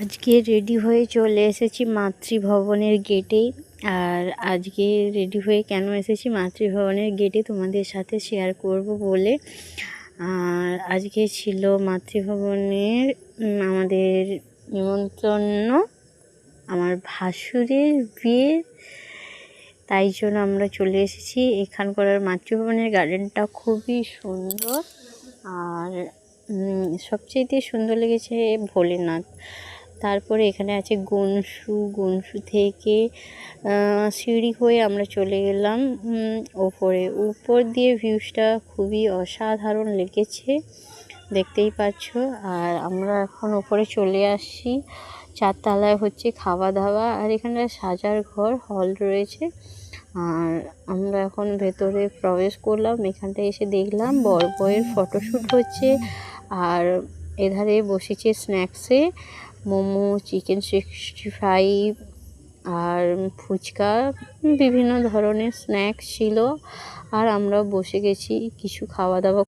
আজকে রেডি হয়ে চলে এসেছি মাতৃভবনের গেটে। আর আজকে রেডি হয়ে কেন এসেছি মাতৃভবনের গেটে তোমাদের সাথে শেয়ার করব বলে। আর আজকে ছিল মাতৃভবনের আমাদের নিমন্ত্রণ, আমার ভাসুরের বিয়ে, তাই জন্য আমরা চলে এসেছি। এখানকার মাতৃভবনের গার্ডেনটা খুবই সুন্দর। আর সবচেয়ে সুন্দর লেগেছে ভোলেনাথ। তারপরে এখানে আছে গনসু থেকে সিঁড়ি হয়ে আমরা চলে গেলাম উপর দিয়ে ভিউসটা খুবই অসাধারণ লেগেছে, দেখতেই পাচ্ছ। আর আমরা এখন উপরে চলে আসছি, 4 তলায় হচ্ছে খাওয়া দাওয়া, আর এখানে সাজার ঘর হল রয়েছে। আর আমরা এখন ভেতরে প্রবেশ করলাম। এখানটায় এসে দেখলাম বর বউয়ের ফটোশ্যুট হচ্ছে। আর এধারে বসেছে স্ন্যাক্সে মোমো, চিকেন 65 আর ফুচকা, বিভিন্ন ধরনের স্ন্যাক্স ছিল। আর আমরা বসে গেছি কিছু খাওয়া দাওয়া